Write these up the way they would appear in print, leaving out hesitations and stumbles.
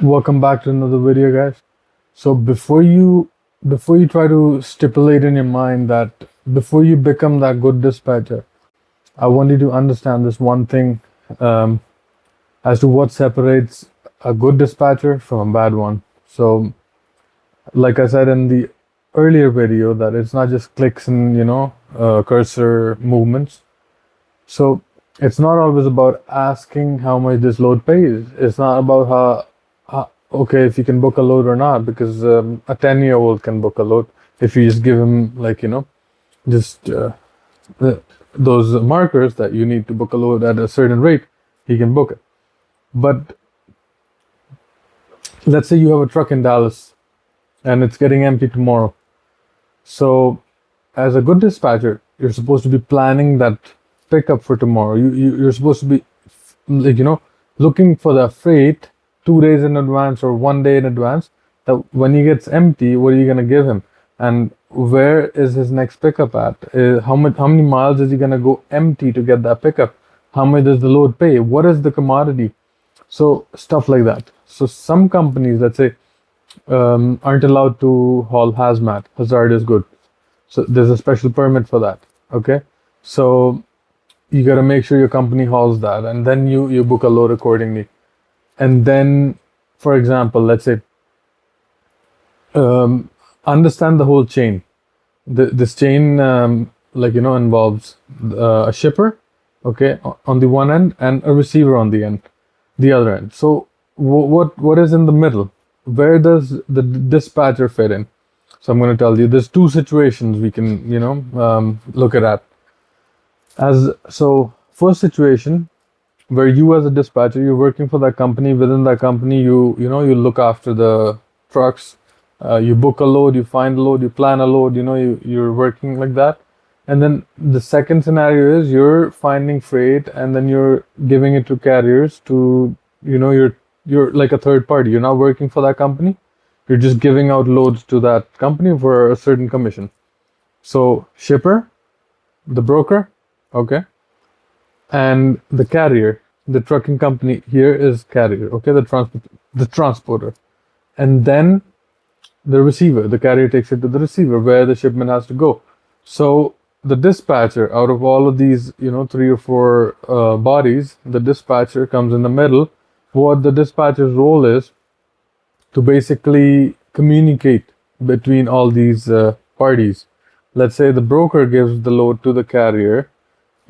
Welcome back to another video, guys. So before you try to stipulate in your mind that before you become that good dispatcher, I want you to understand this one thing um, as to what separates a good dispatcher from a bad one. So, like I said in the earlier video, that it's not just clicks and cursor movements. So it's not always about asking how much this load pays. It's not about okay, if you can book a load or not, because a 10-year-old can book a load if you just give him just those markers that you need to book a load at a certain rate, he can book it. But let's say you have a truck in Dallas and it's getting empty tomorrow. So as a good dispatcher, you're supposed to be planning that pickup for tomorrow. You're supposed to be looking for the freight 2 days in advance or 1 day in advance, that when he gets empty, what are you going to give him, and where is his next pickup at? How many miles is he going to go empty to get that pickup? How much does the load pay? What is the commodity? So stuff like that. So some companies, let's say, aren't allowed to haul hazardous goods. So there's a special permit for that. Okay, so you got to make sure your company hauls that, and then you book a load accordingly. And then, for example, let's say, understand the whole chain. This chain, involves a shipper, okay, on the one end, and a receiver on the other end. So what is in the middle? Where does the dispatcher fit in? So I'm going to tell you, there's two situations we can, look at. First situation, where you as a dispatcher, you're working for that company. Within that company, you look after the trucks, you book a load, you find a load, you plan a load, you're working like that. And then the second scenario is you're finding freight and then you're giving it to carriers to, you're like a third party. You're not working for that company. You're just giving out loads to that company for a certain commission. So shipper, the broker, okay, and the carrier, the trucking company here is carrier, okay, the transporter, and then the receiver, the carrier takes it to the receiver where the shipment has to go. So the dispatcher, out of all of these, 3 or 4 bodies, the dispatcher comes in the middle. What the dispatcher's role is to basically communicate between all these parties. Let's say the broker gives the load to the carrier.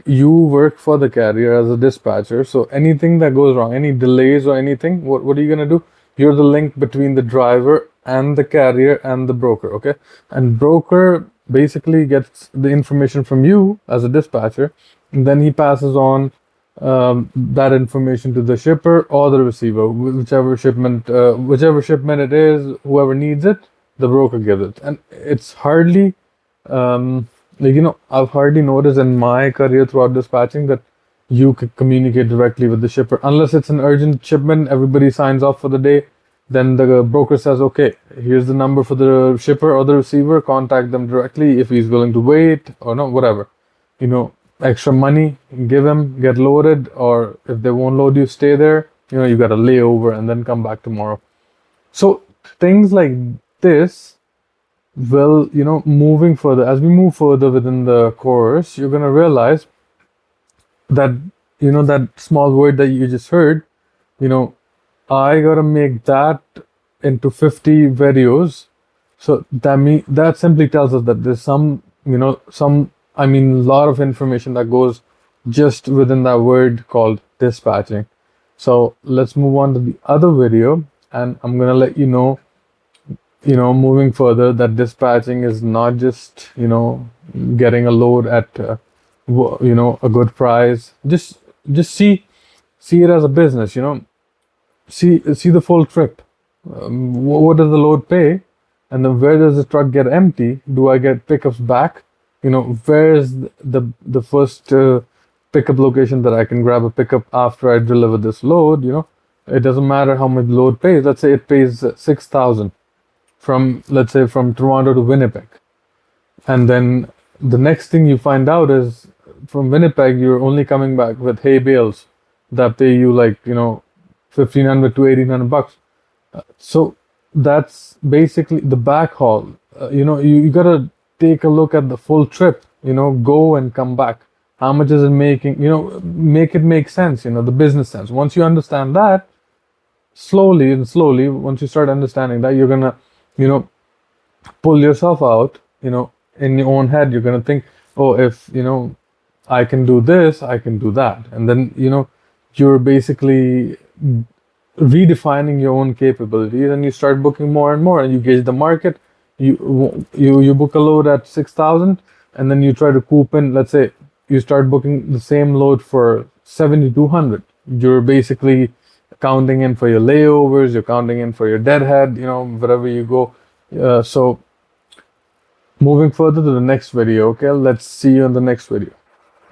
You work for the carrier as a dispatcher. So anything that goes wrong, any delays or anything, what are you going to do? You're the link between the driver and the carrier and the broker, okay? And broker basically gets the information from you as a dispatcher, and then he passes on that information to the shipper or the receiver, whichever shipment it is, whoever needs it, the broker gives it. And it's hardly I've hardly noticed in my career throughout dispatching that you could communicate directly with the shipper unless it's an urgent shipment. Everybody signs off for the day. Then the broker says, okay, here's the number for the shipper or the receiver. Contact them directly if he's willing to wait or not, whatever. Extra money, give him, get loaded, or if they won't load you, stay there. You got a layover and then come back tomorrow. So things like this. Well, moving further, as we move further within the course, you're going to realize that, that small word that you just heard, I got to make that into 50 videos. So that simply tells us that there's a lot of information that goes just within that word called dispatching. So let's move on to the other video, and I'm going to let you know, moving further, that dispatching is not just, getting a load at, a good price. Just see it as a business, see the full trip. What does the load pay? And then where does the truck get empty? Do I get pickups back? Where is the first pickup location that I can grab a pickup after I deliver this load? It doesn't matter how much load pays. Let's say it pays 6,000. From Toronto to Winnipeg, and then the next thing you find out is from Winnipeg you're only coming back with hay bales that pay you 1,500 to 1,800 bucks. So that's basically the backhaul. You gotta take a look at the full trip. Go and come back. How much is it making? Make it make sense. The business sense. Once you understand that, slowly and slowly, once you start understanding that, you're gonna, you know, pull yourself out. In your own head, you're gonna think, oh, if I can do this, I can do that, and then you're basically redefining your own capabilities, and you start booking more and more, and you gauge the market. You book a load at 6,000, and then you try to coop in. Let's say you start booking the same load for 7,200. You're basically counting in for your layovers, you're counting in for your deadhead, wherever you go. So moving further to the next video. Okay, let's see you in the next video.